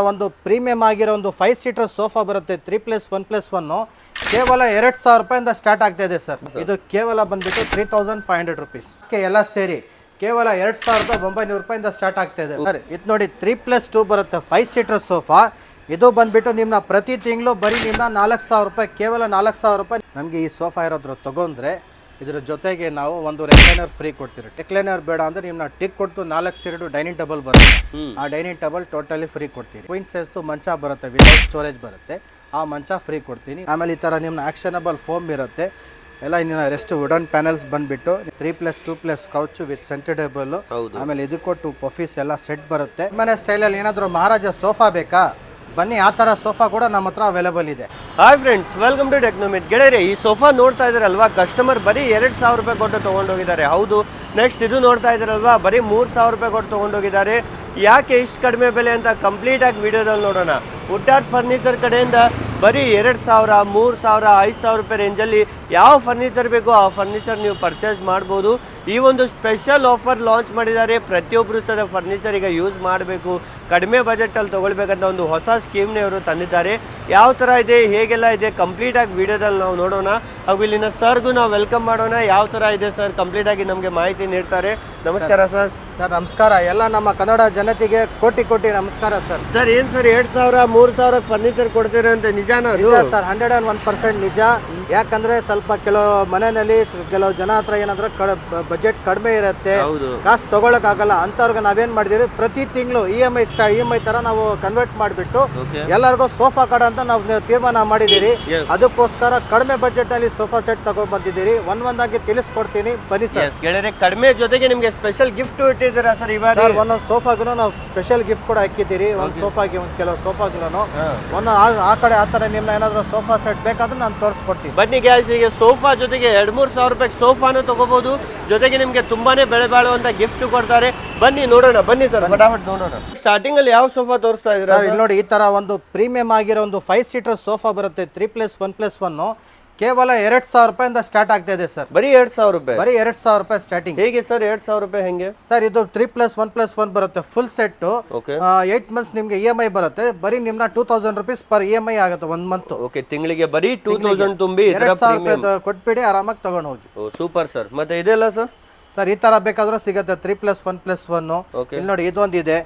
ಒಂದು ಪ್ರೀಮಿಯಂ ಆಗಿರೋ ಒಂದು 5 ಸೀಟರ್ ಸೋಫಾ ಬರುತ್ತೆ 3+1+1 ಕೇವಲ 2,000 ರೂಪಾಯಿಂದ ಸ್ಟಾರ್ಟ್ ಆಗ್ತಾ ಇದೆ ಸರ್. ಇದು ಕೇವಲ ಬಂದ್ಬಿಟ್ಟು 3,500 ರುಪೀಸ್ ಎಲ್ಲ ಸೇರಿ ಕೇವಲ 2,900 ರೂಪಾಯಿಂದ ಸ್ಟಾರ್ಟ್ ಆಗ್ತಾ ಇದೆ ಸರ್. ಇದು ನೋಡಿ 3+2 ಬರುತ್ತೆ 5 ಸೀಟರ್ ಸೋಫಾ. ಇದು ಬಂದ್ಬಿಟ್ಟು ನಿಮ್ಮನ್ನ ಪ್ರತಿ ತಿಂಗಳು ಬರೀ ನಿಮ್ಮನ್ನ 4,000 ರೂಪಾಯಿ, ಕೇವಲ 4,000 ರೂಪಾಯಿ ನಮಗೆ ಈ ಸೋಫಾ ಇರೋದ್ರ ತಗೊಂಡ್ರೆ ಇದ್ರ ಜೊತೆಗೆ ನಾವು ಒಂದು ರೆಕ್ಲೈನರ್ ಫ್ರೀ ಕೊಡ್ತೀವಿ. ರೆಕ್ಲೈನರ್ ಬೇಡ ಅಂದ್ರೆ ನಿಮ್ಮನ್ನ ಟಿಕ್ ಕೊಟ್ಟು 4 ಸೀಟು ಡೈನಿಂಗ್ ಟೇಬಲ್ ಬರುತ್ತೆ. ಆ ಡೈನಿಂಗ್ ಟೇಬಲ್ ಟೋಟಲಿ ಫ್ರೀ ಕೊಡ್ತೀವಿ. ಕ್ವೀನ್ ಸೈಜ್ ಮಂಚ ಬರುತ್ತೆ, ವಿತೌಟ್ ಸ್ಟೋರೇಜ್ ಬರುತ್ತೆ, ಆ ಮಂಚ ಫ್ರೀ ಕೊಡ್ತೀನಿ. ಆಮೇಲೆ ಈ ತರ ನಿಮ್ನ ಆಕ್ಷನಬಲ್ ಫೋಮ್ ಇರುತ್ತೆ ಎಲ್ಲ. ಇನ್ನು ರೆಸ್ಟ್ ವುಡನ್ ಪ್ಯಾನಲ್ಸ್ ಬಂದ್ಬಿಟ್ಟು 3+2+ ಕೌಚ್ ವಿತ್ ಸೆಂಟರ್ ಟೇಬಲ್. ಆಮೇಲೆ ಇದಕ್ಕೂ 2 ಪಫೀಸ್ ಎಲ್ಲ ಸೆಟ್ ಬರುತ್ತೆ. ಮನೆ ಸ್ಟೈಲಲ್ಲಿ ಏನಾದರೂ ಮಹಾರಾಜ ಸೋಫಾ ಬೇಕಾ ಬನ್ನಿ, ಆ ಥರ ಸೋಫಾ ಕೂಡ ನಮ್ಮ ಹತ್ರ ಅವೈಲೇಬಲ್ ಇದೆ. Hi friends, welcome to Technomit. ಗೆಳೆಯರೆ, ಈ ಸೋಫಾ ನೋಡ್ತಾ ಇದ್ದಾರಲ್ವಾ, ಕಸ್ಟಮರ್ ಬರೀ 2,000 ರೂಪಾಯಿ ಕೊಟ್ಟು ತೊಗೊಂಡೋಗಿದ್ದಾರೆ. ಹೌದು, ನೆಕ್ಸ್ಟ್ ಇದು ನೋಡ್ತಾ ಇದ್ದಾರಲ್ವಾ, ಬರೀ 3,000 ರೂಪಾಯಿ ಕೊಟ್ಟು ತೊಗೊಂಡೋಗಿದ್ದಾರೆ. ಯಾಕೆ ಇಷ್ಟು ಕಡಿಮೆ ಬೆಲೆ ಅಂತ ಕಂಪ್ಲೀಟ್ ಆಗಿ ವಿಡಿಯೋದಲ್ಲಿ ನೋಡೋಣ. ವುಡ್ಡಾರ್ಟ್ ಫರ್ನಿಚರ್ ಕಡೆಯಿಂದ ಬರೀ 2,000, 3,000, 5,000 ರೂಪಾಯಿ ರೇಂಜಲ್ಲಿ ಯಾವ ಫರ್ನಿಚರ್ ಬೇಕೋ ಆ ಫರ್ನಿಚರ್ ನೀವು ಪರ್ಚೇಸ್ ಮಾಡ್ಬೋದು. ಈ ಒಂದು ಸ್ಪೆಷಲ್ ಆಫರ್ ಲಾಂಚ್ ಮಾಡಿದ್ದಾರೆ. ಪ್ರತಿಯೊಬ್ಬರು ಸಹ ಫರ್ನಿಚರ್ ಈಗ ಯೂಸ್ ಮಾಡಬೇಕು, ಕಡಿಮೆ ಬಜೆಟಲ್ಲಿ ತೊಗೊಳ್ಬೇಕಂತ ಒಂದು ಹೊಸ ಸ್ಕೀಮ್ನೇ ಅವರು ತಂದಿದ್ದಾರೆ. ಯಾವ ಥರ ಇದೆ, ಹೇಗೆಲ್ಲ ಇದೆ, ಕಂಪ್ಲೀಟಾಗಿ ವಿಡಿಯೋದಲ್ಲಿ ನಾವು ನೋಡೋಣ. ಹಾಗೂ ಇಲ್ಲಿನ ಸರ್ಗೂ ನಾವು ವೆಲ್ಕಮ್ ಮಾಡೋಣ. ಯಾವ ಥರ ಇದೆ ಸರ್, ಕಂಪ್ಲೀಟಾಗಿ ನಮಗೆ ಮಾಹಿತಿ ನೀಡ್ತಾರೆ. ನಮಸ್ಕಾರ ಸರ್. ಸರ್ ನಮಸ್ಕಾರ. ಎಲ್ಲ ನಮ್ಮ ಕನ್ನಡ ಜನತೆಗೆ ಕೋಟಿ ಕೋಟಿ ನಮಸ್ಕಾರ ಸರ್. ಸರ್ ಏನು ಸರ್ 2,000, 3,000 ಫರ್ನಿಚರ್ ಕೊಡ್ತೀರಾ ಅಂತ ನಿಜಾನ? ನಿಜ ಸರ್, 101% ನಿಜ. ಯಾಕಂದ್ರೆ ಸ್ವಲ್ಪ ಕೆಲವು ಮನೆಯಲ್ಲಿ ಕೆಲವು ಜನ ಹತ್ರ ಏನಾದ್ರೆ ಬಜೆಟ್ ಕಡಿಮೆ ಇರುತ್ತೆ, ಕಾಸು ತಗೊಳಕ್ ಆಗಲ್ಲ ಅಂತವ್ರಿಗೆ ನಾವೇನ್ ಮಾಡಿದೀವಿ, ಪ್ರತಿ ತಿಂಗಳು ಇ.ಎಂ.ಐ ತರ ನಾವು ಕನ್ವರ್ಟ್ ಮಾಡಿಬಿಟ್ಟು ಎಲ್ಲರಿಗೂ ಸೋಫಾ ಕಾರ್ಡ್ ಅಂತ ನಾವು ತೀರ್ಮಾನ ಮಾಡಿದಿರಿ. ಅದಕ್ಕೋಸ್ಕರ ಕಡಿಮೆ ಬಜೆಟ್ ಅಲ್ಲಿ ಸೋಫಾ ಸೆಟ್ ತಗೊಂಡ್ ಬಂದಿದ್ದೀರಿ. ಒಂದೊಂದಾಗಿ ತಿಳಿಸ್ಕೊಡ್ತೀನಿ ಬನ್ನಿ ಸರ್. ಗೆಳೆಯರೆ, ಕಡಿಮೆ ಜೊತೆಗೆ ನಿಮ್ಗೆ ಸ್ಪೆಷಲ್ ಗಿಫ್ಟ್ ಇಟ್ಟಿದ್ದೀರಾ ಸರ್ ಇವಾಗ? ಒಂದೊಂದು ಸೋಫಾಗೂ ನಾವು ಸ್ಪೆಷಲ್ ಗಿಫ್ಟ್ ಕೂಡ ಹಾಕಿದ್ದೀರಿ. ಒಂದು ಸೋಫಾಗೆ ಒಂದು ಕೆಲವು ಸೋಫಾಗಳನ್ನು ಒಂದು ಆ ಕಡೆ ಆ ತರ ನಿಮ್ನ ಏನಾದ್ರು ಸೋಫಾ ಸೆಟ್ ಬೇಕಾದ್ರೆ ನಾನು ತೋರಿಸ್ಕೊಡ್ತೀನಿ. ಬನ್ನಿ ಗ್ಯಾಸ್, ಈಗ ಸೋಫಾ ಜೊತೆಗೆ 2-3 ರೂಪಾಯಿ ಸೋಫಾನು ತಗೋಬಹುದು. ಜೊತೆಗೆ ನಿಮ್ಗೆ ತುಂಬಾನೇ ಬೆಲೆ ಬಾಳುವಂತ ಗಿಫ್ಟ್ ಕೊಡ್ತಾರೆ. ಬನ್ನಿ ನೋಡೋಣ, ಬನ್ನಿ ಸರ್, ಫಟಾಫಟ್ ನೋಡೋಣ. ಸ್ಟಾರ್ಟಿಂಗ್ ಅಲ್ಲಿ ಯಾವ ಸೋಫಾ ತೋರಿಸ್ತಾ ಇದ್ದೀರಾ? ಇಲ್ಲಿ ನೋಡಿ, ಈ ತರ ಒಂದು ಪ್ರೀಮಿಯಂ ಆಗಿರೋ ಒಂದು 5 ಸೀಟರ್ ಸೋಫಾ ಬರುತ್ತೆ 3+1+1 ಕೇವಲ 2,000 ರೂಪಾಯಿಂದ ಸ್ಟಾರ್ಟ್ ಆಗ್ತಾ ಇದೆ ಸರ್. ಬರೀ 2,000 ರೂಪಾಯಿ? ಬರೀ 2,000 ರೂಪಾಯಿ ಸ್ಟಾರ್ಟಿಂಗ್. ಹೇಗೆ ಸರ್ 2,000 ರೂಪಾಯಿ ಹೆಂಗೆ ಸರ್? ಇದು 3+1+1 ಬರುತ್ತೆ ಫುಲ್ ಸೆಟ್. 8 ಮಂತ್ಸ್ ನಿಮ್ಗೆ ಇ.ಎಂ.ಐ ಬರುತ್ತೆ. ಬರೀ ನಿಮ್ನ 2,000 ರೂಪೀಸ್ ಪರ್ ಇ.ಎಂ.ಐ ಆಗುತ್ತೆ 1 ಮಂತ್. ಓಕೆ, ತಿಂಗಳಿಗೆ ಬರೀ 2,000 ತುಂಬಿ 2,000 ರೂಪಾಯಿ ಕೊಟ್ಬಿಡಿ, ಆರಾಮಾಗಿ ತಗೊಂಡು ಹೋಗಿ. Super sir. ಮತ್ತೆ ಇದೆಲ್ಲ ಸರ್? ಸರ್ ಈ ತರ ಬೇಕಾದ್ರೂ ಸಿಗುತ್ತೆ 3+1+1. ಇಲ್ಲಿ ನೋಡಿ, ಇದೊಂದಿದೆ.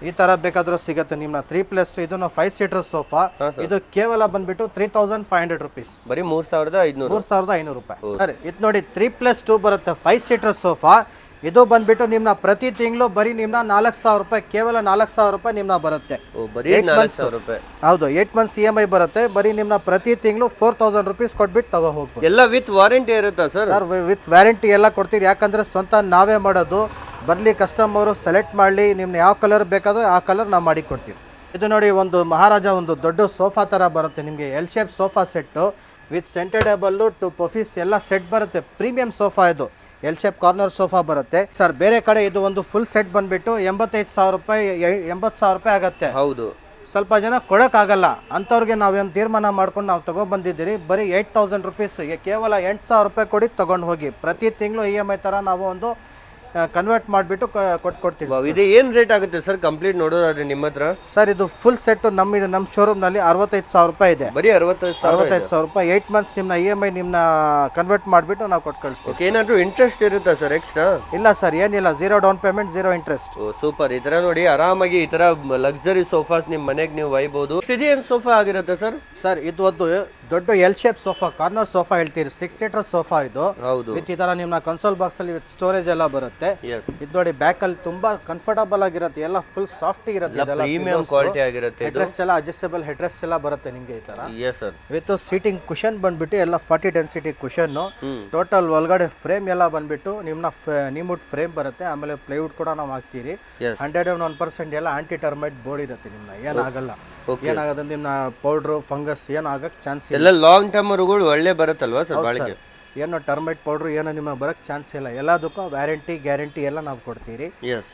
ಈ ತರ ಬೇಕಾದ್ರೂ ಸಿಗುತ್ತೆ ನಿಮ್ನ 3+2. ಇದನ್ನು 5 ಸೀಟರ್ ಸೋಫಾ. ಇದು ಕೇವಲ ಬಂದ್ಬಿಟ್ಟು 3,500 ರುಪೀಸ್. ಬರೀ 3,500 ರೂಪಾಯಿ. ಸರಿ, ಇದು ನೋಡಿ 3+2 ಬರುತ್ತೆ 5 ಸೀಟರ್ ಸೋಫಾ. ಇದು ಬಂದ್ಬಿಟ್ಟು ನಿಮ್ನ ಪ್ರತಿ ತಿಂಗಳು ಬರೀ ನಿಮ್ನ 4,000 ರೂಪಾಯಿ, ಕೇವಲ 4,000 ರೂಪಾಯಿ ನಿಮ್ನ ಬರುತ್ತೆ. ಹೌದು, 8 ಮಂತ್ಸ್ ಇ.ಎಂ.ಐ ಬರುತ್ತೆ. ಬರೀ ನಿಮ್ನ ಪ್ರತಿ ತಿಂಗಳು 4,000 ರೂಪೀಸ್ ಕೊಟ್ಬಿಟ್ಟು ತಗೋ ಹೋಗ್ಬೋದು. ಎಲ್ಲ ವಿತ್ ವಾರಂಟಿ ಇರುತ್ತಾ ಸರ್? ಸರ್ ವಿತ್ ವ್ಯಾರಂಟಿ ಎಲ್ಲ ಕೊಡ್ತೀವಿ. ಯಾಕಂದ್ರೆ ಸ್ವಂತ ನಾವೇ ಮಾಡೋದು. ಬರ್ಲಿ ಕಸ್ಟಮರು ಸೆಲೆಕ್ಟ್ ಮಾಡಲಿ, ನಿಮ್ನ ಯಾವ ಕಲರ್ ಬೇಕಾದ್ರೆ ಆ ಕಲರ್ ನಾವು ಮಾಡಿ ಕೊಡ್ತೀವಿ. ಇದು ನೋಡಿ, ಒಂದು ಮಹಾರಾಜ ಒಂದು ದೊಡ್ಡ ಸೋಫಾ ತರ ಬರುತ್ತೆ ನಿಮಗೆ. L shape sofa set with centre table 2 ಪಫೀಸ್ ಎಲ್ಲ ಸೆಟ್ ಬರುತ್ತೆ. ಪ್ರೀಮಿಯಂ ಸೋಫಾ ಇದು. ಎಲ್ ಶೇಪ್ ಕಾರ್ನರ್ ಸೋಫಾ ಬರುತ್ತೆ ಸರ್. ಬೇರೆ ಕಡೆ ಇದು ಒಂದು ಫುಲ್ ಸೆಟ್ ಬಂದ್ಬಿಟ್ಟು 85,000 ರೂಪಾಯಿ, 80,000 ರೂಪಾಯಿ ಆಗತ್ತೆ. ಹೌದು, ಸ್ವಲ್ಪ ಜನ ಕೊಡೋಕ್ಕಾಗಲ್ಲ ಅಂಥವ್ರಿಗೆ ನಾವೇನು ತೀರ್ಮಾನ ಮಾಡ್ಕೊಂಡು ನಾವು ತೊಗೊಬಂದಿದ್ದೀರಿ. ಬರೀ 8,000 ರುಪೀಸ್, ಕೇವಲ 8,000 ರೂಪಾಯಿ ಕೊಡಿ ತಗೊಂಡು ಹೋಗಿ. ಪ್ರತಿ ತಿಂಗಳು ಇ.ಎಂ.ಐ ಥರ ನಾವು ಒಂದು ಕನ್ವರ್ಟ್ ಮಾಡಿಬಿಟ್ಟು ಕೊಟ್ಕೊಡ್ತೀವಿ. ಇದು ಏನು ರೇಟ್ ಆಗುತ್ತೆ ಸರ್ ಕಂಪ್ಲೀಟ್ ನೋಡೋದಾದ್ರೆ ನಿಮ್ಮ ಹತ್ರ? ಸರ್ ಇದು ಫುಲ್ ಸೆಟ್ ನಮ್ಮ ಶೋರೂಮ್ನಲ್ಲಿ 65,000 ರೂಪಾಯಿ ಇದೆ. ಬರೀ 65,000 ರೂಪಾಯಿ. 8 ಮಂತ್ಸ್ ನಿಮ್ನ ಇ.ಎಂ.ಐ ನಿಮ್ನ ಕನ್ವರ್ಟ್ ಮಾಡಿಬಿಟ್ಟು ನಾವು ಕೊಟ್ಟು ಕಳಿಸ್ತೀವಿ. ಏನಾದರೂ ಇಂಟ್ರೆಸ್ಟ್ ಇರುತ್ತಾ ಸರ್ ಎಕ್ಸ್ಟ್ರಾ? ಇಲ್ಲ ಸರ್, ಏನಿಲ್ಲ. 0 ಡೌನ್ ಪೇಮೆಂಟ್, 0 ಇಂಟ್ರೆಸ್ಟ್. ಸೂಪರ್. ಈ ತರ ನೋಡಿ, ಆರಾಮಾಗಿ ಈ ತರ ಲಕ್ಸರಿ ಸೋಫಾಸ್ ನಿಮ್ಮ ಮನೆಗೆ ನೀವು ಒಯ್ಬಹುದು. ಏನು ಸೋಫಾ ಆಗಿರುತ್ತೆ ಸರ್? ಸರ್ ಇದು ಒಂದು ದೊಡ್ಡ L shape sofa, corner sofa ಹೇಳ್ತೀರಿ. 6 ಸೀಟರ್ ಸೋಫಾ ಇದು. ಹೌದು, ವಿತ್ ಈ ತರ ನಿಮ್ನ ಕನ್ಸೋಲ್ ಬಾಕ್ಸ್ ಅಲ್ಲಿ ವಿತ್ ಸ್ಟೋರೇಜ್ ಎಲ್ಲ ಬರುತ್ತೆ. ಇದು ನೋಡಿ, ಬ್ಯಾಕ್ ಅಲ್ಲಿ ತುಂಬಾ ಕಂಫರ್ಟಬಲ್ ಆಗಿರುತ್ತೆ. ಎಲ್ಲ ಫುಲ್ ಸಾಫ್ಟ್ ಇರುತ್ತೆ. ಪ್ರೀಮಿಯಂ ಕ್ವಾಲಿಟಿ ಆಗಿರುತ್ತೆ. ಹೆಡ್ರೆಸ್ಟ್ ಎಲ್ಲ ಅಡ್ಜಸ್ಟಬಲ್ ಹೆಡ್ರೆಸ್ಟ್ ಎಲ್ಲ ಬರುತ್ತೆ ನಿಮ್ಗೆ ಈ ತರ. Yes sir. With seating cushion ಬಂದ್ಬಿಟ್ಟು ಎಲ್ಲ 40 ಡೆನ್ಸಿಟಿ ಕುಶನ್. ಟೋಟಲ್ ಒಳಗಡೆ ಫ್ರೇಮ್ ಎಲ್ಲ ಬಂದ್ಬಿಟ್ಟು ನಿಮ್ನ ನೀಮುಡ್ ಫ್ರೇಮ್ ಬರುತ್ತೆ. ಆಮೇಲೆ ಪ್ಲೈವುಡ್ ಕೂಡ ನಾವು ಹಾಕ್ತೀರಿ. 101% ಎಲ್ಲ ಆಂಟಿ ಟರ್ಮೈಟ್ ಬೋರ್ಡ್ ಇರುತ್ತೆ. ನಿಮ್ನ ಏನಾಗಲ್ಲ, ಏನಾಗದಂದ್ರೆ ನಿಮ್ನ ಪೌಡ್ರು ಫಂಗಸ್ ಏನು ಆಗಕ್ಕೆ ಚಾನ್ಸ್ ಇಲ್ಲ. ಎಲ್ಲ ಲಾಂಗ್ ಟರ್ಮ್ ಒಳ್ಳೆ ಬರುತ್ತಲ್ವಾ ಸರ್ ಬಾಳಿಕೆ? ಏನೋ ಟರ್ಮೈಟ್ ಪೌಡ್ರು ಏನೋ ನಿಮಗೆ ಬರೋಕ್ಕೆ ಚಾನ್ಸ್ ಇಲ್ಲ. ಎಲ್ಲದಕ್ಕೂ ವ್ಯಾರಂಟಿ ಗ್ಯಾರಂಟಿ ಎಲ್ಲ ನಾವು ಕೊಡ್ತೀರಿ.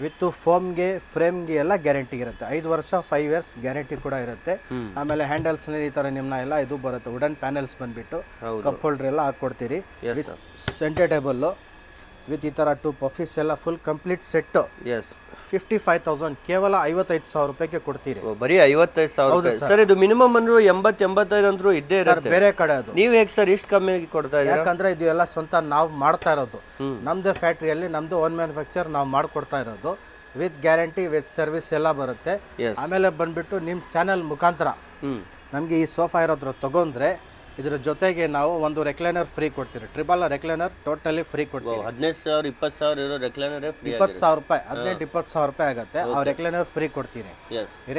ವಿತ್ ಫೋಮ್ಗೆ ಫ್ರೇಮ್ಗೆ ಎಲ್ಲ ಗ್ಯಾರಂಟಿ ಇರುತ್ತೆ. 5 ವರ್ಷ 5 ಇಯರ್ಸ್ ಗ್ಯಾರಂಟಿ ಕೂಡ ಇರುತ್ತೆ. ಆಮೇಲೆ ಹ್ಯಾಂಡಲ್ಸ್ ಈ ತರ ನಿಮ್ನ ಎಲ್ಲ ಇದು ಬರುತ್ತೆ. ವುಡನ್ ಪ್ಯಾನಲ್ಸ್ ಬಂದ್ಬಿಟ್ಟು ಕಪ್ ಹೋಲ್ಡರ್ ಎಲ್ಲ ಹಾಕೊಡ್ತೀರಿ. ಸೆಂಟರ್ ಟೇಬಲ್ ವಿತ್ ಈ ತರ 2 ಪಫೀಸ್ ಎಲ್ಲ ಫುಲ್ ಕಂಪ್ಲೀಟ್ ಸೆಟ್. 55,000 ಕೇವಲ 55,000 ರೂಪಾಯಿಗೆ ಕೊಡ್ತೀರಿ. ಬರೀ 55,000 ರೂಪಾಯಿ ಸರ್. ಇದು ಮಿನಿಮಮ್ ಅಂದ್ರೂ 80-85 ಅಂದ್ರೂ ಇದ್ದೇ ಇರುತ್ತೆ ಬೇರೆ ಕಡೆ ಅದು. ನೀವು ಹೇಗೆ ಸರ್ ಇಷ್ಟು ಕಮ್ಮಿ ಕೊಡ್ತಾ ಇದ್ದೀರಾ? ಯಾಕಂದ್ರೆ ಇದು ಎಲ್ಲ ಸ್ವಂತ ನಾವು ಮಾಡ್ತಾ ಇರೋದು, ನಮ್ದೇ ಫ್ಯಾಕ್ಟ್ರಿಯಲ್ಲಿ ನಮ್ದು ಓನ್ ಮ್ಯಾನುಫ್ಯಾಕ್ಚರ್ ನಾವು ಮಾಡ್ಕೊಡ್ತಾ ಇರೋದು. ವಿತ್ ಗ್ಯಾರಂಟಿ ವಿತ್ ಸರ್ವಿಸ್ ಎಲ್ಲ ಬರುತ್ತೆ. ಆಮೇಲೆ ಬಂದ್ಬಿಟ್ಟು ನಿಮ್ಮ ಚಾನೆಲ್ ಮುಖಾಂತರ ನಮಗೆ ಈ ಸೋಫಾ ಇರೋದ್ರ ತಗೊಂಡ್ರೆ ಇದ್ರ ಜೊತೆಗೆ ನಾವು ಒಂದು ರೆಕ್ಲೈನರ್ ಫ್ರೀ ಕೊಡ್ತೀವಿ. ಟ್ರಿಬಲ್ ರೆಕ್ಲೈನರ್ ಟೋಟಲಿ ಫ್ರೀ ಕೊಡ್ತೀವಿ. 15,000 20,000 ಇರೋ ರೆಕ್ಲೈನರ್ ಫ್ರೀ. 20,000 ರೂಪಾಯಿ 18-20,000 ರೂಪಾಯಿ ಆಗುತ್ತೆ. ಆ ರೆಕ್ಲೈನರ್ ಫ್ರೀ ಕೊಡ್ತೀನಿ.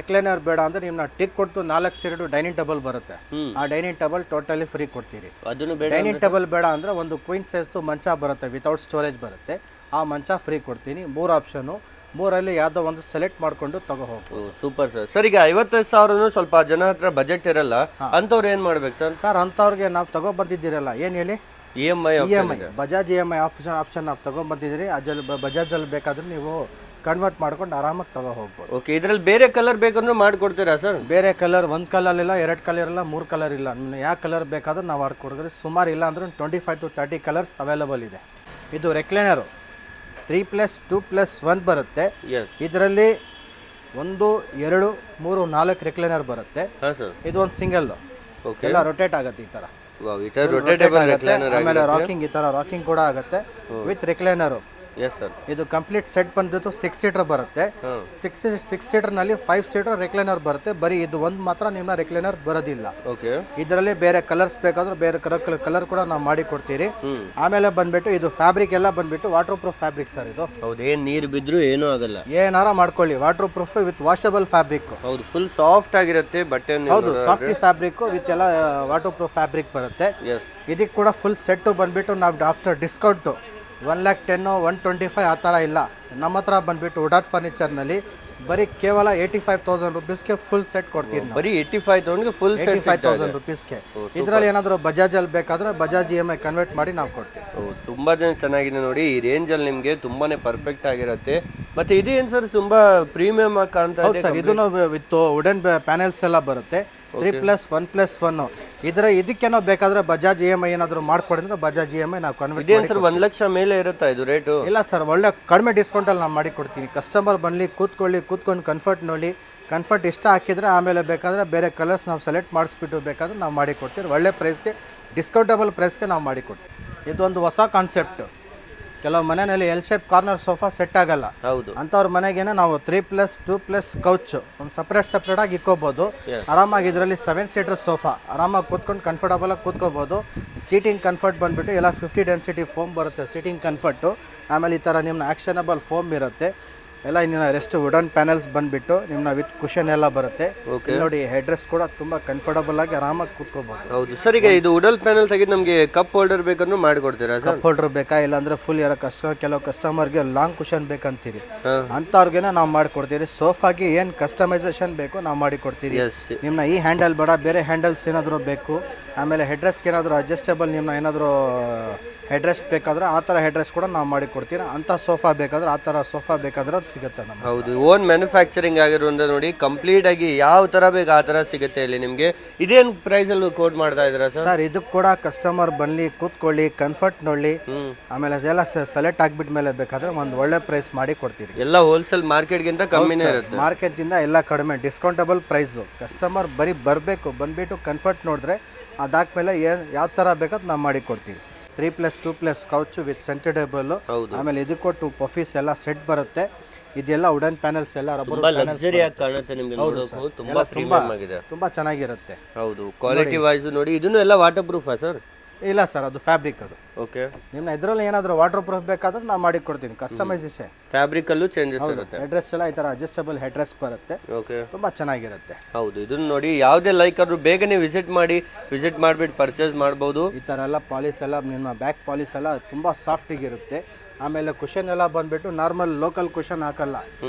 ರೆಕ್ಲೈನರ್ ಬೇಡ ಅಂದ್ರೆ ನಿಮ್ನ ಟಿಕ್ ಕೊಟ್ಟು 4 ಸೀಟು ಡೈನಿಂಗ್ ಟೇಬಲ್ ಬರುತ್ತೆ. ಆ ಡೈನಿಂಗ್ ಟೇಬಲ್ ಟೋಟಲಿ ಫ್ರೀ ಕೊಡ್ತೀರಿ. ಡೈನಿಂಗ್ ಟೇಬಲ್ ಬೇಡ ಅಂದ್ರೆ ಒಂದು ಕ್ವೀನ್ ಸೈಜ್ ಮಂಚ ಬರುತ್ತೆ, ವಿತೌಟ್ ಸ್ಟೋರೇಜ್ ಬರುತ್ತೆ. ಆ ಮಂಚ ಫ್ರೀ ಕೊಡ್ತೀನಿ. 3 ಆಪ್ಷನು, 3ರಲ್ಲಿ ಯಾವುದೋ ಒಂದು ಸೆಲೆಕ್ಟ್ ಮಾಡ್ಕೊಂಡು ತಗೋ ಹೋಗ್ಬೋದು. Super sir. ಸರ್ ಈಗ 55,000 ಸ್ವಲ್ಪ ಜನ ಹತ್ರ ಬಜೆಟ್ ಇರಲ್ಲ, ಅಂಥವ್ರು ಏನು ಮಾಡ್ಬೇಕು ಸರ್? ಸರ್ ಅಂಥವ್ರಿಗೆ ನಾವು ತಗೋ ಬಂದಿದ್ದೀರಲ್ಲ, ಏನು ಹೇಳಿ, EMI ಬಜಾಜ್ EMI ಆಪ್ಷನ್ ನಾವು ತಗೋ ಬಂದಿದ್ದೀರಿ. ಅದ್ರಲ್ಲಿ ಬಜಾಜಲ್ಲಿ ಬೇಕಾದ್ರೆ ನೀವು ಕನ್ವರ್ಟ್ ಮಾಡ್ಕೊಂಡು ಆರಾಮಾಗಿ ತಗೋ ಹೋಗ್ಬೋದು. ಓಕೆ, ಇದರಲ್ಲಿ ಬೇರೆ ಕಲರ್ ಬೇಕಂದ್ರೂ ಮಾಡ್ಕೊಡ್ತೀರಾ ಸರ್? ಬೇರೆ ಕಲರ್, 1 ಕಲರ್ ಇಲ್ಲ, 2 ಕಲರ್ ಇಲ್ಲ, 3 ಕಲರ್ ಇಲ್ಲ, ಯಾವ ಕಲರ್ ಬೇಕಾದ್ರೂ ನಾವು ಆಡ್ಕೊಡ್ತೀವಿ. ಸುಮಾರು ಇಲ್ಲ ಅಂದ್ರೆ 25 to 30 ಕಲರ್ಸ್ ಅವೈಲೇಬಲ್ ಇದೆ. ಇದು ರೆಕ್ಲೈನರು 3+2+1 ಬರುತ್ತೆ. ಇದರಲ್ಲಿ 1 2 3 4 ರೆಕ್ಲೈನರ್ ಬರುತ್ತೆ. ಇದು ಒಂದು ಸಿಂಗಲ್, ಎಲ್ಲ ರೊಟೇಟ್ ಆಗುತ್ತೆ ಈ ತರ. ಆಮೇಲೆ ರಾಕಿಂಗ್, ಈ ತರ ರಾಕಿಂಗ್ ಕೂಡ ಆಗುತ್ತೆ ವಿತ್ ರೆಕ್ಲೈನರು. ಇದು ಕಂಪ್ಲೀಟ್ ಸೆಟ್ ಬಂದ್ಬಿಟ್ಟು 6 ಸೀಟರ್ ಬರುತ್ತೆ. 6 ಸೀಟರ್ ನಲ್ಲಿ 5 ಸೀಟರ್ ರೆಕ್ಲೈನರ್ ಬರುತ್ತೆ. ಬರೀ ಇದು ಒಂದು ಮಾತ್ರ ನಿಮ್ಮ ರೆಕ್ಲೈನರ್ ಬರೋದಿಲ್ಲ. ಇದರಲ್ಲಿ ಬೇರೆ ಕಲರ್ಸ್ ಬೇಕಾದ್ರೆ ಬೇರೆ ಕಲರ್ ಕೂಡ ನಾವು ಮಾಡಿ ಕೊಡ್ತೀರಿ. ಆಮೇಲೆ ಬಂದ್ಬಿಟ್ಟು ಇದು ಫ್ಯಾಬ್ರಿಕ್ ಎಲ್ಲ ಬಂದ್ಬಿಟ್ಟು ವಾಟರ್ ಪ್ರೂಫ್ ಫ್ಯಾಬ್ರಿಕ್ ಸರ್. ಇದು ಏನ್ ನೀರು ಬಿದ್ರು ಏನೂ ಆಗಲ್ಲ, ಏನಾರ ಮಾಡ್ಕೊಳ್ಳಿ. Water proof with washable fabric. ಹೌದು, ಫುಲ್ ಸಾಫ್ಟ್ ಆಗಿರುತ್ತೆ ಬಟ್ಟೆ. ಹೌದು, ಸಾಫ್ಟ್ ಫ್ಯಾಬ್ರಿಕ್ ವಿತ್ ಎಲ್ಲ ವಾಟರ್ ಪ್ರೂಫ್ ಫ್ಯಾಬ್ರಿಕ್ ಬರುತ್ತೆ. ಇದಕ್ಕೆ ಕೂಡ ಫುಲ್ ಸೆಟ್ ಬಂದ್ಬಿಟ್ಟು ನಾವು ಆಫ್ಟರ್ ಡಿಸ್ಕೌಂಟ್ 110 125 ಆ ಥರ ಇಲ್ಲ. ನಮ್ಮ ಹತ್ರ ಬಂದ್ಬಿಟ್ಟು ವುಡಾಟ್ ಫರ್ನಿಚರ್ನಲ್ಲಿ ಬರೀ ಕೇವಲ 85,000 ರೂಪೀಸ್ಗೆ ಫುಲ್ ಸೆಟ್ ಕೊಡ್ತೀವಿ. ಬರೀ 85,000 ಫುಲ್ 85,000 ರೂಪೀಸ್ಗೆ. ಇದರಲ್ಲಿ ಏನಾದರೂ ಬಜಾಜಲ್ಲಿ ಬೇಕಾದ್ರೆ ಬಜಾಜ್ EMI ಕನ್ವರ್ಟ್ ಮಾಡಿ ನಾವು ಕೊಡ್ತೀವಿ. ತುಂಬಾ ಚೆನ್ನಾಗಿದೆ ನೋಡಿ. ಈ ರೇಂಜಲ್ಲಿ ನಿಮಗೆ ತುಂಬಾನೇ ಪರ್ಫೆಕ್ಟ್ ಆಗಿರುತ್ತೆ. ಮತ್ತೆ ಇದು ಏನು ಸರ್, ತುಂಬಾ ಪ್ರೀಮಿಯಂ ಆಗಿ ಕಾಣ್ತಾ ಇದೆ ಸರ್. ಇದನ್ನು ವಿತ್ ವುಡನ್ ಪ್ಯಾನೆಲ್ಸ್ ಎಲ್ಲ ಬರುತ್ತೆ. 3+1+1. ಇದಕ್ಕೇನೋ ಬೇಕಾದ್ರೆ ಬಜಾಜ್ EMI ಏನಾದರೂ ಮಾಡ್ಕೊಡಿದ್ರೆ ಬಜಾಜ್ EMI ನಾವು ಕನ್ವರ್ಟ್ ಮಾಡಿ. ಸರ್ 1 ಲಕ್ಷ ಮೇಲೆ ಇರುತ್ತಾ ಇದು ರೇಟು? ಇಲ್ಲ ಸರ್, ಒಳ್ಳೆ ಕಡಿಮೆ ಡಿಸ್ಕೌಂಟಲ್ಲಿ ನಾವು ಮಾಡಿ ಕೊಡ್ತೀನಿ. ಕಸ್ಟಮರ್ ಬನ್ನಿ, ಕೂತ್ಕೊಂಡು ಕಂಫರ್ಟ್ ನೋಡಿ. ಕಂಫರ್ಟ್ ಇಷ್ಟ ಹಾಕಿದ್ರೆ ಆಮೇಲೆ ಬೇಕಾದರೆ ಬೇರೆ ಕಲರ್ಸ್ ನಾವು ಸೆಲೆಕ್ಟ್ ಮಾಡಿಸ್ಬಿಟ್ಟು ಬೇಕಾದ್ರೆ ನಾವು ಮಾಡಿ ಕೊಡ್ತೀವಿ. ಒಳ್ಳೆ ಪ್ರೈಸ್ಗೆ, ಡಿಸ್ಕೌಂಟಬಲ್ ಪ್ರೈಸ್ಗೆ ನಾವು ಮಾಡಿ ಕೊಡ್ತೀವಿ. ಇದೊಂದು ಹೊಸ ಕಾನ್ಸೆಪ್ಟ್. ಕೆಲವು ಮನೆಯಲ್ಲಿ L shape corner sofa set ಆಗಲ್ಲ. ಹೌದು, ಅಂಥವ್ರ ಮನೆಗೇನೆ ನಾವು 3+2+ ಕೌಚ್ ಒಂದು ಸಪ್ರೇಟ್ ಆಗಿ ಇಕ್ಕೋಬಹುದು. ಆರಾಮಾಗಿ ಇದರಲ್ಲಿ 7 ಸೀಟರ್ ಸೋಫಾ ಆರಾಮಾಗಿ ಕೂತ್ಕೊಂಡು ಕಂಫರ್ಟಬಲ್ ಆಗಿ ಕೂತ್ಕೋಬಹುದು. ಸೀಟಿಂಗ್ ಕಂಫರ್ಟ್ ಬಂದ್ಬಿಟ್ಟು ಎಲ್ಲ 50 ಡೆನ್ಸಿಟಿ ಫೋಮ್ ಬರುತ್ತೆ ಸೀಟಿಂಗ್ ಕಂಫರ್ಟು. ಆಮೇಲೆ ಈ ಥರ ನಿಮ್ಮನ್ನ ಆಕ್ಷನಬಲ್ ಫೋಮ್ ಇರುತ್ತೆ. ಎಲ್ಲ ಇನ್ನಿನ ರೆಸ್ಟ್ ವುಡನ್ ಪ್ಯಾನೆಲ್ಸ್ ಬಂದ್ಬಿಟ್ಟು ನಿಮ್ಮನ್ನ ವಿತ್ ಕುಷನ್ ಎಲ್ಲ ಬರುತ್ತೆ. ನೋಡಿ, ಹೆಡ್ ರೆಸ್ಟ್ ಕೂಡ ತುಂಬಾ ಕಂಫರ್ಟಬಲ್ ಆಗಿ ಆರಾಮಾಗಿ ಕೂತ್ಕೋಬಹುದು. ಹೌದು ಸರ್. ಈಗ ಇದು ವುಡನ್ ಪ್ಯಾನೆಲ್ ತೆಗೆದು ನಮಗೆ ಕಪ್ ಹೋಲ್ಡರ್ ಬೇಕಂದ್ರೂ ಮಾಡಿಕೊಡ್ತೀರಾ? ಕಪ್ ಹೋಲ್ಡರ್ ಬೇಕಾ, ಇಲ್ಲಾಂದ್ರೆ ಫುಲ್ ಕೆಲವು ಕಸ್ಟಮರ್ಗೆ ಲಾಂಗ್ ಕುಷನ್ ಬೇಕಂತೀರಿ, ಅಂಥವ್ರಿಗೆನ ನಾವು ಮಾಡಿಕೊಡ್ತೀವಿ. ಸೋಫಾಗೆ ಏನು ಕಸ್ಟಮೈಸೇಷನ್ ಬೇಕು ನಾವು ಮಾಡಿಕೊಡ್ತೀವಿ. ನಿಮ್ಮನ್ನ ಈ ಹ್ಯಾಂಡಲ್ ಬೇಡ, ಬೇರೆ ಹ್ಯಾಂಡಲ್ಸ್ ಏನಾದರೂ ಬೇಕು. ಆಮೇಲೆ ಹೆಡ್ ರೆಸ್ಟ್ಗೆ ಏನಾದರೂ ಅಡ್ಜಸ್ಟೇಬಲ್ ನಿಮ್ಮನ್ನ ಏನಾದರೂ ಹೆಡ್ ರೆಸ್ಟ್ ಬೇಕಾದ್ರೆ ಆ ಥರ ಹೆಡ್ ರೆಸ್ಟ್ ಕೂಡ ನಾವು ಮಾಡಿ ಕೊಡ್ತೀವಿ. ಅಂಥ ಸೋಫಾ ಬೇಕಾದ್ರೆ ಆ ಥರ ಸೋಫಾ ಬೇಕಾದ್ರೆ ಅದು ಸಿಗುತ್ತೆ ನಮ್ಗೆ. ಹೌದು, ಓನ್ ಮ್ಯಾನುಫ್ಯಾಕ್ಚರಿಂಗ್ ಆಗಿರೋದ್ರಿಂದ ನೋಡಿ ಕಂಪ್ಲೀಟ್ ಆಗಿ ಯಾವ ಥರ ಬೇಕು ಆ ಥರ ಸಿಗುತ್ತೆ ಇಲ್ಲಿ ನಿಮಗೆ. ಇದೇನು ಪ್ರೈಸಲ್ಲಿ ಕೋಟ್ ಮಾಡ್ತಾ ಇದ್ದೀರಾ ಸರ್? ಇದಕ್ಕೆ ಕೂಡ ಕಸ್ಟಮರ್ ಬನ್ನಿ, ಕೂತ್ಕೊಳ್ಳಿ, ಕಂಫರ್ಟ್ ನೋಡಿ. ಆಮೇಲೆ ಎಲ್ಲ ಸೆಲೆಕ್ಟ್ ಆಗಿಬಿಟ್ಟ ಮೇಲೆ ಬೇಕಾದ್ರೆ ಒಂದು ಒಳ್ಳೆ ಪ್ರೈಸ್ ಮಾಡಿ ಕೊಡ್ತೀವಿ. ಎಲ್ಲ ಹೋಲ್ಸೇಲ್ ಮಾರ್ಕೆಟ್ಗಿಂತ ಕಮ್ಮಿನೇ ಇರುತ್ತೆ. ಮಾರ್ಕೆಟ್ಗಿಂತ ಎಲ್ಲ ಕಡಿಮೆ ಡಿಸ್ಕೌಂಟಬಲ್ ಪ್ರೈಸು. ಕಸ್ಟಮರ್ ಬರೀ ಬರಬೇಕು, ಬಂದುಬಿಟ್ಟು ಕಂಫರ್ಟ್ ನೋಡಿದ್ರೆ ಅದಾದ್ಮೇಲೆ ಯಾವ ಥರ ಬೇಕಂತ ನಾವು ಮಾಡಿ ಕೊಡ್ತೀವಿ. 3+2+ ಕೌಚ್ ವಿತ್ ಸೆಂಟರ್ ಟೇಬಲ್. ಆಮೇಲೆ ಇದಕ್ಕೂ 2 ಪಫೀಸ್ ಎಲ್ಲ ಸೆಟ್ ಬರುತ್ತೆ. ಇದೆಲ್ಲ ವುಡನ್ ಪ್ಯಾನೆಲ್ಸ್ ಎಲ್ಲ ರಬ್ಬರ್ ಲಕ್ಸುರಿ ಆಗಿ ಕಾಣುತ್ತೆ ನಿಮಗೆ ನೋಡೋಕೆ. ತುಂಬಾ ಪ್ರೀಮಿಯಂ ಆಗಿದೆ, ತುಂಬಾ ಚೆನ್ನಾಗಿರುತ್ತೆ. ಹೌದು, ಕ್ವಾಲಿಟಿ ವೈಸ್ ನೋಡಿ. ಇದನ್ನು ಎಲ್ಲ ವಾಟರ್ ಪ್ರೂಫಾ ಸರ್? ಇಲ್ಲ ಸರ್, ಅದು ಫ್ಯಾಬ್ರಿಕ್. ಅದು ಓಕೆ. ನಿಮ್ಮ ಇದರಲ್ಲಿ ಏನಾದರೂ ವಾಟರ್ ಪ್ರೂಫ್ ಬೇಕಾದ್ರೆ ನಾವು ಮಾಡಿ ಕೊಡ್ತೀನಿ. ಕಸ್ಟಮೈಸೇಷನ್ ಫ್ಯಾಬ್ರಿಕ್ ಅಲ್ಲೂ ಚೇಂಜಸ್ ಇರುತ್ತೆ. ಹೆಡ್ರೆಸ್ ಎಲ್ಲ ಈ ತರ ಅಡ್ಜಸ್ಟಬಲ್ ಹೆಡ್ರೆಸ್ ಬರುತ್ತೆ. ಓಕೆ, ತುಂಬಾ ಚೆನ್ನಾಗಿರುತ್ತೆ. ಹೌದು, ಇದನ್ನ ನೋಡಿ ಯಾವುದೇ ಲೈಕ್ ಆದ್ರೂ ಬೇಗನೆ ವಿಸಿಟ್ ಮಾಡಿಬಿಟ್ಟು ಪರ್ಚೇಸ್ ಮಾಡಬಹುದು. ಈ ತರ ಎಲ್ಲ ಪಾಲಿಶ್ ಎಲ್ಲ ನಿಮ್ಮ ಬ್ಯಾಕ್ ಪಾಲಿಶ್ ಎಲ್ಲ ತುಂಬಾ ಸಾಫ್ಟ್ ಆಗಿರುತ್ತೆ. ಆಮೇಲೆ ಕುಷನ್ ಎಲ್ಲ ಬಂದ್ಬಿಟ್ಟು ನಾರ್ಮಲ್ ಲೋಕಲ್ ಕುಷನ್ ಹಾಕಲ್ಲ,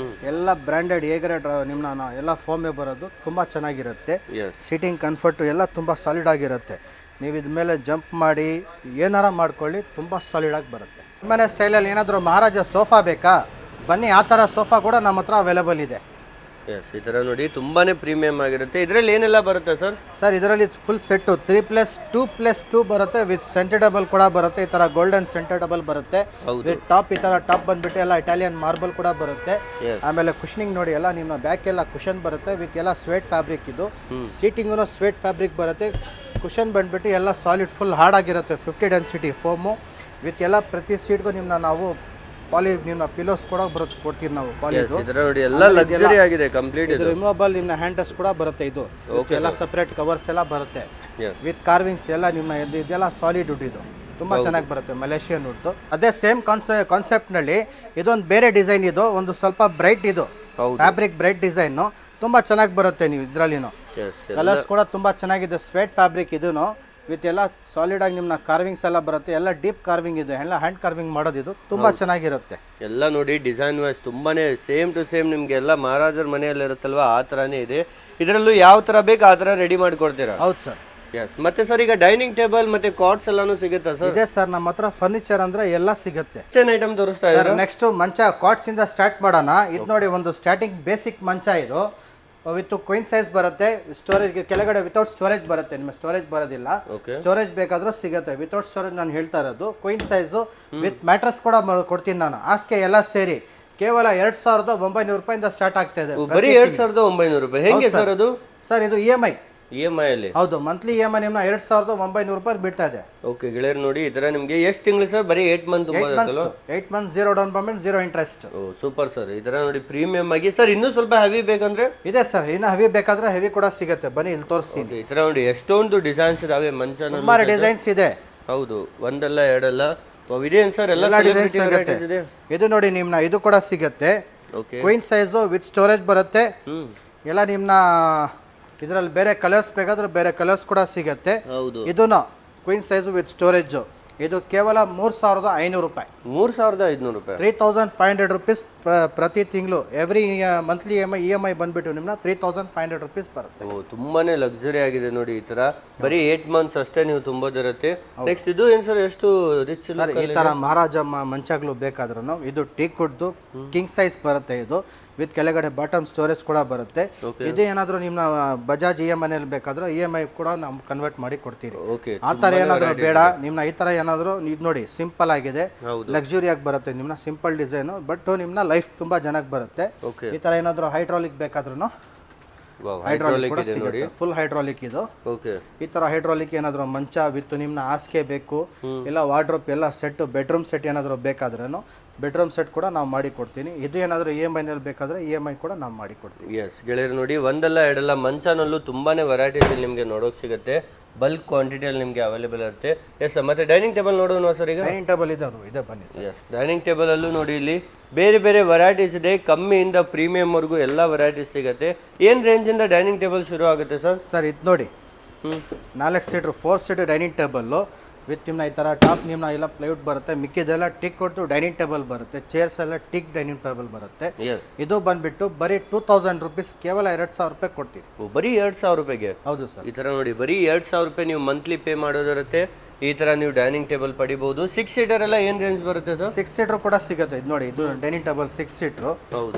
ಎಲ್ಲ ಬ್ರ್ಯಾಂಡೆಡ್ ಏಗ್ರೇಡ್ ನಿಮ್ಮ ಎಲ್ಲ ಫೋಮೇ ಬರೋದು. ತುಂಬಾ ಚೆನ್ನಾಗಿರುತ್ತೆ. ಸೀಟಿಂಗ್ ಕಂಫರ್ಟ್ ಎಲ್ಲ ತುಂಬಾ ಸಾಲಿಡ್ ಆಗಿರುತ್ತೆ. ನೀವು ಇದ ಮೇಲೆ ಜಂಪ್ ಮಾಡಿ ಏನಾರ ಮಾಡ್ಕೊಳ್ಳಿ, ತುಂಬ ಸಾಲಿಡಾಗಿ ಬರುತ್ತೆ. ಮನೆ ಸ್ಟೈಲಲ್ಲಿ ಏನಾದರೂ ಮಹಾರಾಜ ಸೋಫಾ ಬೇಕಾ, ಬನ್ನಿ, ಆ ಥರ ಸೋಫಾ ಕೂಡ ನಮ್ಮ ಹತ್ರ ಅವೈಲೇಬಲ್ ಇದೆ. ಎಸ್, ಈ ಥರ ನೋಡಿ ತುಂಬಾನೇ ಪ್ರೀಮಿಯಂ ಆಗಿರುತ್ತೆ. ಇದರಲ್ಲಿ ಏನೆಲ್ಲ ಬರುತ್ತೆ ಸರ್? ಸರ್ ಇದರಲ್ಲಿ ಫುಲ್ ಸೆಟ್ಟು 3+2+2 ಬರುತ್ತೆ, ವಿತ್ ಸೆಂಟರ್ ಡಬಲ್ ಕೂಡ ಬರುತ್ತೆ. ಈ ಥರ ಗೋಲ್ಡನ್ ಸೆಂಟರ್ ಡಬಲ್ ಬರುತ್ತೆ. ವಿತ್ ಟಾಪ್ ಈ ಥರ ಟಾಪ್ ಬಂದ್ಬಿಟ್ಟು ಎಲ್ಲ ಇಟಾಲಿಯನ್ ಮಾರ್ಬಲ್ ಕೂಡ ಬರುತ್ತೆ. ಆಮೇಲೆ ಕುಷನಿಂಗ್ ನೋಡಿ ಎಲ್ಲ ನಿಮ್ಮ ಬ್ಯಾಕ್ ಎಲ್ಲ ಕುಷನ್ ಬರುತ್ತೆ ವಿತ್ ಎಲ್ಲ ಸ್ವೇಟ್ ಫ್ಯಾಬ್ರಿಕ್. ಇದು ಸೀಟಿಂಗು ಸ್ವೇಟ್ ಫ್ಯಾಬ್ರಿಕ್ ಬರುತ್ತೆ. ಕುಷನ್ ಬಂದ್ಬಿಟ್ಟು ಎಲ್ಲ ಸಾಲಿಡ್ ಫುಲ್ ಹಾರ್ಡ್ ಆಗಿರುತ್ತೆ. 50 ಡೆನ್ಸಿಟಿ ಫೋಮು ವಿತ್ ಎಲ್ಲ ಪ್ರತಿ ಸೀಟ್ಗೂ ನಾವು ನಿಮ್ಮ ಪಿಲೋಸ್ ಕೂಡ ಬರುತ್ತೆ, ಕೊಡ್ತೀವಿ ನಾವು ಪಾಲಿದು. ಇದರ ನೋಡಿ ಎಲ್ಲ ಲಕ್ಸುರಿ ಆಗಿದೆ ಕಂಪ್ಲೀಟ್. ಇದು ರಿಮೂವಬಲ್ ನಿಮ್ಮ ಹ್ಯಾಂಡ್ ರೆಸ್ಟ್ ಕೂಡ ಬರುತ್ತೆ. ಇದು ಎಲ್ಲ ಸಪರೇಟ್ ಕವರ್ಸ್ ಎಲ್ಲ ಬರುತ್ತೆ ವಿತ್ ಕಾರ್ವಿಂಗ್ಸ್ ಎಲ್ಲ ನಿಮ್ಮ ಇದೆಲ್ಲ ಸಾಲಿಡ್ ವುಡ್. ಇದು ತುಂಬಾ ಚೆನ್ನಾಗಿ ಬರುತ್ತೆ, ಮಲೇಷಿಯನ್ ವುಡ್. ಅದೇ ಸೇಮ್ ಕಾನ್ಸೆಪ್ಟ್ ನಲ್ಲಿ ಇದೊಂದು ಬೇರೆ ಡಿಸೈನ್. ಇದು ಒಂದು ಸ್ವಲ್ಪ ಬ್ರೈಟ್, ಇದು ಫ್ಯಾಬ್ರಿಕ್ ಬ್ರೈಟ್ ಡಿಸೈನ್ ತುಂಬಾ ಚೆನ್ನಾಗಿ ಬರುತ್ತೆ. ನೀವು ಇದರಲ್ಲಿನೂ ಕಲರ್ಸ್ ಕೂಡ ತುಂಬಾ ಚೆನ್ನಾಗಿದೆ. ಸ್ವೇಟ್ ಫ್ಯಾಬ್ರಿಕ್ ಇದೂನು ವಿತ್ ಎಲ್ಲ ಸಾಲಿಡ್ ಆಗಿ ನಿಮ್ಮ ಕಾರ್ವಿಂಗ್ಸ್ ಎಲ್ಲ ಬರುತ್ತೆ. ಎಲ್ಲ ಡೀಪ್ ಕಾರ್ವಿಂಗ್ ಇದೆ, ಎಲ್ಲ ಹ್ಯಾಂಡ್ ಕಾರ್ವಿಂಗ್ ಮಾಡೋದು. ಇದು ತುಂಬಾ ಚೆನ್ನಾಗಿರುತ್ತೆ. ಎಲ್ಲ ನೋಡಿ ಡಿಸೈನ್ ವೈಸ್ ತುಂಬಾನೇ ಸೇಮ್ ಟು ಸೇಮ್ ನಿಮ್ಗೆ ಎಲ್ಲ ಮಹಾರಾಜರ ಮನೆಯಲ್ಲಿ ಇರುತ್ತಲ್ವಾ ಆ ಥರನೇ ಇದೆ. ಇದರಲ್ಲೂ ಯಾವ ಥರ ಬೇಕು ಆ ಥರ ರೆಡಿ ಮಾಡಿ ಕೊಡ್ತೀರಾ? ಹೌದು ಸರ್. ಎಸ್, ಮತ್ತೆ ಸರ್ ಈಗ ಡೈನಿಂಗ್ ಟೇಬಲ್ ಮತ್ತೆ ಕಾರ್ಡ್ಸ್ ಎಲ್ಲಾನು ಸಿಗುತ್ತಾ ಸರ್? ಇದೆ ಸರ್, ನಮ್ಮ ಹತ್ರ ಫರ್ನಿಚರ್ ಅಂದ್ರೆ ಎಲ್ಲ ಸಿಗುತ್ತೆ. ಏನ್ ಐಟಮ್ ತೋರಿಸ್ತಾ ಇದ್ದಾರೆ? ನೆಕ್ಸ್ಟ್ ಮಂಚ ಕಾರ್ಡ್ಸ್ ಇಂದ ಸ್ಟಾರ್ಟ್ ಮಾಡೋಣ. ಇದು ನೋಡಿ ಒಂದು ಸ್ಟಾರ್ಟಿಂಗ್ ಬೇಸಿಕ್ ಮಂಚ. ಇದು ವಿತ್ ಕ್ವೀನ್ ಸೈಜ್ ಬರುತ್ತೆ. ಸ್ಟೋರೇಜ್ ಕೆಳಗಡೆ ವಿತೌಟ್ ಸ್ಟೋರೇಜ್ ಬರುತ್ತೆ. ನಿಮ್ಮ ಸ್ಟೋರೇಜ್ ಬರೋದಿಲ್ಲ, ಸ್ಟೋರೇಜ್ ಬೇಕಾದ್ರೂ ಸಿಗುತ್ತೆ. ವಿತೌಟ್ ಸ್ಟೋರೇಜ್ ನಾನು ಹೇಳ್ತಾ ಇರೋದು. ಕ್ವೀನ್ ಸೈಜು ವಿತ್ ಮ್ಯಾಟ್ರಸ್ ಕೂಡ ಕೊಡ್ತೀನಿ ನಾನು. ಹಾಸಿಗೆ ಎಲ್ಲ ಸೇರಿ ಕೇವಲ 2,900 ರೂಪಾಯಿಂದ ಸ್ಟಾರ್ಟ್ ಆಗ್ತಾ ಇದೆ. ಬರೀ 2,900 ರೂಪಾಯಿ. ಹೆಂಗೆ ಸರ್ ಅದು? ಸರ್ ಇದು EMI ಅಲ್ಲಿ ಹೌದು, ಮಂತ್ಲಿ EMI ನಿಮ್ಮ 2,900 ರೂಪಾಯಿ ಬೀಳ್ತಾ ಇದೆ. ಓಕೆ ಗೆಳೆಯರು ನೋಡಿ, ಈ ತರ ನಿಮಗೆ ಎಷ್ಟು ತಿಂಗಳು ಸರ್? ಬರೀ 8 month 8 months 0 down payment 0 interest. Oh super sir. ಈ ತರ ನೋಡಿ ಪ್ರೀಮಿಯಂ ಆಗಿ. ಸರ್ ಇನ್ನೂ ಸ್ವಲ್ಪ ಹೆವಿ ಬೇಕಂದ್ರೆ ಇದೆ ಸರ್, ಇನ್ನು ಹೆವಿ ಬೇಕಾದ್ರೆ ಹೆವಿ ಕೂಡ ಸಿಗುತ್ತೆ. ಬನ್ನಿ ಇಲ್ಲಿ ತೋರಿಸ್ತೀನಿ. ಈ ತರ ನೋಡಿ ಎಷ್ಟೊಂದು ಡಿಸೈನ್ಸ್ ಇದಾವೆ ಮಂಚ. ಸುಮಾರು ಡಿಸೈನ್ಸ್ ಇದೆ. ಹೌದು, ಒಂದಲ್ಲ ಎರಡಲ್ಲ ಇದೇನು ಸರ್? ಎಲ್ಲ ಡಿಸೈನ್ಸ್ ಸಿಗುತ್ತೆ. ಇದು ನೋಡಿ ನಿಮ್ನ ಇದು ಕೂಡ ಸಿಗುತ್ತೆ. ಕ್ವೀನ್ ಸೈಜು ವಿತ್ ಸ್ಟೋರೇಜ್ ಬರುತ್ತೆ. ಎಲ್ಲ ನಿಮ್ನ ಇದರಲ್ಲಿ ಬೇರೆ ಕಲರ್ಸ್ ಬೇಕಾದ್ರೆ ಬೇರೆ ಕಲರ್ಸ್ ಕೂಡ ಸಿಗುತ್ತೆ. ಇದನ್ನು ಕ್ವೀನ್ ಸೈಜ್ ವಿತ್ ಸ್ಟೋರೇಜ್. ಇದು ಕೇವಲ 3,500 ರೂಪಾಯಿ. 3,500 ರೂಪಾಯಿ. 3,500 ರೂಪೀಸ್ ಪ್ರತಿ ತಿಂಗಳು. ಎವ್ರಿ ಮಂತ್ಲಿ EMI ಬಂದ್ಬಿಟ್ಟು ನಿಮ್ನ 3,500 ರೂಪೀಸ್ ಬರುತ್ತೆ. ಓ ತುಂಬಾನೇ ಲಕ್ಸುರಿ ಆಗಿದೆ ನೋಡಿ. ಈ ತರ ಬರೀ 8 ಮಂತ್ಸ್ ಅಷ್ಟೇ ನೀವು ತುಂಬೋದಿರುತ್ತೆ. ನೆಕ್ಸ್ಟ್ ಇದು ಏನ್ ಸರ್? ಎಷ್ಟು ರಿಚ್ ಈ ತರ ಮಹಾರಾಜ ಮಂಚಗಳು ಬೇಕಾದ್ರೂ ಇದು ಟೀಕ್ ವುಡ್ದು ಕಿಂಗ್ ಸೈಜ್ ಬರುತ್ತೆ. ಇದು ವಿತ್ ಕೆಳಗಡೆ ಬಾಟಮ್ ಸ್ಟೋರೇಜ್ ಕೂಡ ಬರುತ್ತೆ. ಇದು ಏನಾದರೂ ನಿಮ್ಮ ಬಜಾಜ್ EMI ಬೇಕಾದ್ರೆ EMI ಕೂಡ ನಾವು ಕನ್ವರ್ಟ್ ಮಾಡಿ ಕೊಡ್ತೀವಿ. ಆ ಥರ ಏನಾದರೂ ಬೇಡ ನಿಮ್ನ ಈ ಥರ ಏನಾದರೂ ಇದು ನೋಡಿ ಸಿಂಪಲ್ ಆಗಿದೆ, ಲಕ್ಸುರಿ ಆಗಿ ಬರುತ್ತೆ. ನಿಮ್ನ ಸಿಂಪಲ್ ಡಿಸೈನು ಬಟ್ ನಿಮ್ನ ಲೈಫ್ ತುಂಬಾ ಚೆನ್ನಾಗಿ ಬರುತ್ತೆ. ಈ ಥರ ಏನಾದರೂ ಹೈಡ್ರಾಲಿಕ್ ಬೇಕಾದ್ರೂ ಹೈಡ್ರಾಲಿಕ್ ಕೂಡ ಸಿಗುತ್ತೆ. ಫುಲ್ ಹೈಡ್ರಾಲಿಕ್ ಇದು. ಈ ತರ ಹೈಡ್ರಾಲಿಕ್ ಏನಾದ್ರು ಮಂಚ ವಿತ್ ನಿಮ್ನ ಹಾಸಿಗೆ ಬೇಕು, ಇಲ್ಲ ವಾರ್ಡ್ರೋಬ್ ಎಲ್ಲ ಸೆಟ್, ಬೆಡ್ರೂಮ್ ಸೆಟ್ ಏನಾದ್ರು ಬೇಕಾದ್ರೂ ಬೆಡ್ರೂಮ್ ಸೆಟ್ ಕೂಡ ನಾವು ಮಾಡಿ ಕೊಡ್ತೀನಿ. ಇದು ಏನಾದರೂ EMI ನಲ್ಲಿ ಬೇಕಾದ್ರೆ EMI ಕೂಡ ನಾವು ಮಾಡಿ ಕೊಡ್ತೀವಿ. ಎಸ್ ಗೆಳೆಯರು ನೋಡಿ, ಒಂದಲ್ಲ ಎರಡಲ್ಲ ಮಂಚನಲ್ಲೂ ತುಂಬಾನೇ ವೆರೈಟೀಸ್ ನಿಮಗೆ ನೋಡೋಕೆ ಸಿಗುತ್ತೆ. ಬಲ್ಕ್ ಕ್ವಾಂಟಿಟಿಯಲ್ಲಿ ನಿಮಗೆ ಅವೈಲೇಬಲ್ ಇರುತ್ತೆ. ಎಸ್, ಮತ್ತೆ ಡೈನಿಂಗ್ ಟೇಬಲ್ ನೋಡೋಣ ಸರ್. ಈಗ ಡೈನಿಂಗ್ ಟೇಬಲ್ ಇದೆ ಬನ್ನಿ ಸರ್. ಎಸ್, ಡೈನಿಂಗ್ ಟೇಬಲ್ ಅಲ್ಲೂ ನೋಡಿ ಇಲ್ಲಿ ಬೇರೆ ಬೇರೆ ವೆರೈಟೀಸ್ ಇದೆ. ಕಮ್ಮಿಯಿಂದ ಪ್ರೀಮಿಯಂ ವರೆಗೂ ಎಲ್ಲ ವೆರೈಟೀಸ್ ಸಿಗುತ್ತೆ. ಏನು ರೇಂಜ್ ಇಂದ ಡೈನಿಂಗ್ ಟೇಬಲ್ ಶುರು ಆಗುತ್ತೆ ಸರ್? ಸರ್ ಇದು ನೋಡಿ 4 seater 4 seater dining table with ನಿಮ್ನ ಈ ಥರ ಟಾಪ್ ನಿಮ್ನ ಎಲ್ಲ ಪ್ಲೈವುಡ್ ಬರುತ್ತೆ. ಮಿಕ್ಕಿದೆಲ್ಲ ಟಿಕ್ ಕೊಟ್ಟು ಡೈನಿಂಗ್ ಟೇಬಲ್ ಬರುತ್ತೆ. ಚೇರ್ಸ್ ಎಲ್ಲ ಟಿಕ್ ಡೈನಿಂಗ್ ಟೇಬಲ್ ಬರುತ್ತೆ. ಇದು ಬಂದ್ಬಿಟ್ಟು ಬರೀ 2,000 ರೂಪೀಸ್, ಕೇವಲ 2,000 ರೂಪಾಯಿ ಕೊಡ್ತೀವಿ. ಬರೀ 2,000 ರೂಪಾಯಿಗೆ? ಹೌದು ಸರ್. ಈ ಥರ ನೋಡಿ ಬರೀ 2,000 ರೂಪಾಯಿ ನೀವು ಮಂತ್ಲಿ ಪೇ ಮಾಡೋದಿರುತ್ತೆ. ಈ ತರ ನೀವು ಡೈನಿಂಗ್ ಟೇಬಲ್ ಪಡಿಬಹುದು. 6 ಸೀಟರ್ ಎಲ್ಲ ಏನ್ ರೇಂಜ್ ಬರುತ್ತೆ ಸರ್? 6 ಸೀಟರ್ ಕೂಡ ಸಿಗುತ್ತೆ. ಇದು ನೋಡಿ, ಇದು ಡೈನಿಂಗ್ ಟೇಬಲ್ 6 ಸೀಟರ್.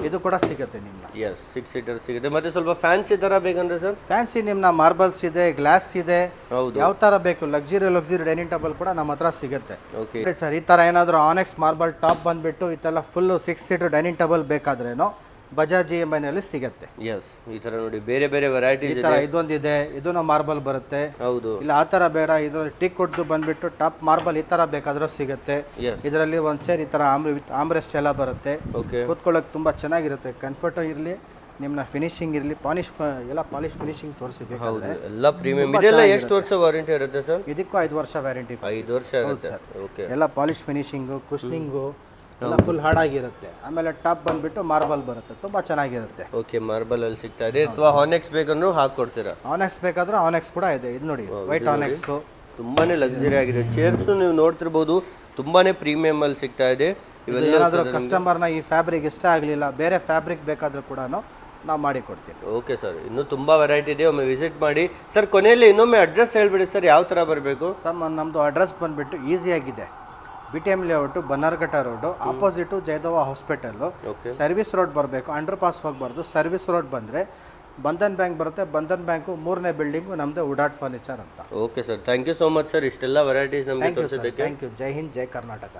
ಇದು ಕೂಡ ಸಿಗುತ್ತೆ ನಿಮ್ನ. ಎಸ್, 6 ಸೀಟರ್ ಸಿಗುತ್ತೆ. ಮತ್ತೆ ಸ್ವಲ್ಪ ಫ್ಯಾನ್ಸಿ ತರ ಬೇಕಂದ್ರೆ ಸರ್? ಫ್ಯಾನ್ಸಿ ನಿಮ್ನ ಮಾರ್ಬಲ್ಸ್ ಇದೆ, ಗ್ಲಾಸ್ ಇದೆ, ಯಾವ ತರ ಬೇಕು ಲಕ್ಸುರಿ ಡೈನಿಂಗ್ ಟೇಬಲ್ ಕೂಡ ನಮ್ಮ ಹತ್ರ ಸಿಗುತ್ತೆ. ಓಕೆ ಸರ್, ಈ ತರ ಏನಾದ್ರು ಆನೆಕ್ಸ್ ಮಾರ್ಬಲ್ ಟಾಪ್ ಬಂದ್ಬಿಟ್ಟು ಈ ತರ ಫುಲ್ 6 ಸೀಟರ್ ಡೈನಿಂಗ್ ಟೇಬಲ್ ಬೇಕಾದ್ರೇನೋ ಬಜಾಜ್ EMI ನಲ್ಲಿ ಸಿಗುತ್ತೆ. ಎಸ್, ಈ ತರ ನೋಡಿ ಬೇರೆ ಬೇರೆ ವೆರೈಟೀಸ್ ಈ ತರ ಇದೊಂದಿದೆ, ಇದನ್ನು ಮಾರ್ಬಲ್ ಬರುತ್ತೆ. ಹೌದು, ಇಲ್ಲ ಆ ತರ ಬೇಡ, ಇದು ಟಿಕ್ ಕೊಟ್ಟು ಬಂದ್ಬಿಟ್ಟು ಟಾಪ್ ಮಾರ್ಬಲ್ ಈ ತರ ಬೇಕಾದ್ರೂ ಸಿಗುತ್ತೆ. ಇದರಲ್ಲಿ ಒಂದ್ ಚೇರ್ ಈ ತರ ಆಮ್ರೆಸ್ಟ್ ಎಲ್ಲ ಬರುತ್ತೆ. ಕೂತ್ಕೊಳ್ಳೋಕೆ ತುಂಬಾ ಚೆನ್ನಾಗಿರುತ್ತೆ. ಕಂಫರ್ಟ್ ಇರಲಿ, ನಿಮ್ನ ಫಿನಿಶಿಂಗ್ ಇರಲಿ, ಪಾಲಿಶ್ ಎಲ್ಲ ಪಾಲಿಶ್ ಫಿನಿಶಿಂಗ್ ತೋರಿಸಬೇಕು. ಎಲ್ಲ ಪ್ರೀಮಿಯಂ. ಇದೆಲ್ಲ ಎಷ್ಟು ವರ್ಷ ವಾರಂಟಿ ಇರುತ್ತೆ ಸರ್? ಇದಕ್ಕೂ 5 ವರ್ಷ ವ್ಯಾರಂಟಿ. 5 ವರ್ಷ ಇರುತ್ತೆ. ಓಕೆ, ಎಲ್ಲ ಪಾಲಿಶ್ ಫಿನಿಶಿಂಗು, ಕುಷನಿಂಗು ಎಲ್ಲ ಫುಲ್ ಹಾರ್ಡ್ ಆಗಿರುತ್ತೆ. ಆಮೇಲೆ ಟಾಪ್ ಬಂದ್ಬಿಟ್ಟು ಮಾರ್ಬಲ್ ಬರುತ್ತೆ, ತುಂಬಾ ಚೆನ್ನಾಗಿರುತ್ತೆ. ಓಕೆ, ಮಾರ್ಬಲ್ ಅಲ್ಲಿ ಸಿಗ್ತಾ ಇದೆ. ಅಥವಾ ಆನೆಕ್ಸ್ ಬೇಕಂದ್ರೂ ಹಾಕೊಡ್ತೀರಾ? ಆನೆಕ್ಸ್ ಬೇಕಾದ್ರೆ ಆನೆಕ್ಸ್ ಕೂಡ ಇದೆ. ಇದು ನೋಡಿ ವೈಟ್ ಆನೆಕ್ಸ್, ತುಂಬಾನೇ ಲಕ್ಸುರಿ ಆಗಿದೆ. ಚೇರ್ಸ್ ನೀವು ನೋಡ್ತಿರ್ಬೋದು, ತುಂಬಾನೇ ಪ್ರೀಮಿಯಂ ಅಲ್ಲಿ ಸಿಗ್ತಾ ಇದೆ. ಇವೆಲ್ಲ ಏನಾದರೂ ಕಸ್ಟಮರ್ನ ಈ ಫ್ಯಾಬ್ರಿಕ್ ಇಷ್ಟ ಆಗಲಿಲ್ಲ, ಬೇರೆ ಫ್ಯಾಬ್ರಿಕ್ ಬೇಕಾದ್ರೂ ಕೂಡ ನಾವು ಮಾಡಿ ಕೊಡ್ತೀವಿ. ಓಕೆ ಸರ್, ಇನ್ನೂ ತುಂಬಾ ವೆರೈಟಿ ಇದೆ, ಒಮ್ಮೆ ವಿಸಿಟ್ ಮಾಡಿ. ಸರ್ ಕೊನೆಯಲ್ಲಿ ಇನ್ನೊಮ್ಮೆ ಅಡ್ರೆಸ್ ಹೇಳ್ಬಿಡಿ ಸರ್, ಯಾವ ತರ ಬರಬೇಕು? ಸರ್ ನಮ್ಮದು ಅಡ್ರೆಸ್ ಬಂದ್ಬಿಟ್ಟು ಈಸಿ ಆಗಿದೆ. B T M layout Bannerghatta road opposite Jayadeva hospital service road ಬರಬೇಕು, ಅಂಡರ್ ಪಾಸ್ ಹೋಗ್ಬಾರ್ದು. ಸರ್ವಿಸ್ ರೋಡ್ ಬಂದರೆ ಬಂಧನ್ ಬ್ಯಾಂಕ್ ಬರುತ್ತೆ. ಬಂಧನ್ ಬ್ಯಾಂಕು 3ನೇ ಬಿಲ್ಡಿಂಗು ನಮ್ಮದು ಉಡಾಟ್ ಫರ್ನಿಚರ್ ಅಂತ. Okay sir, thank you so much sir, ಇಷ್ಟೆಲ್ಲ ವೆರೈಟೀಸ್ ನಮಗೆ ತೋರಿಸಿದ್ದಕ್ಕೆ. Thank you. ಜೈ ಹಿಂದ್, ಜೈ ಕರ್ನಾಟಕ.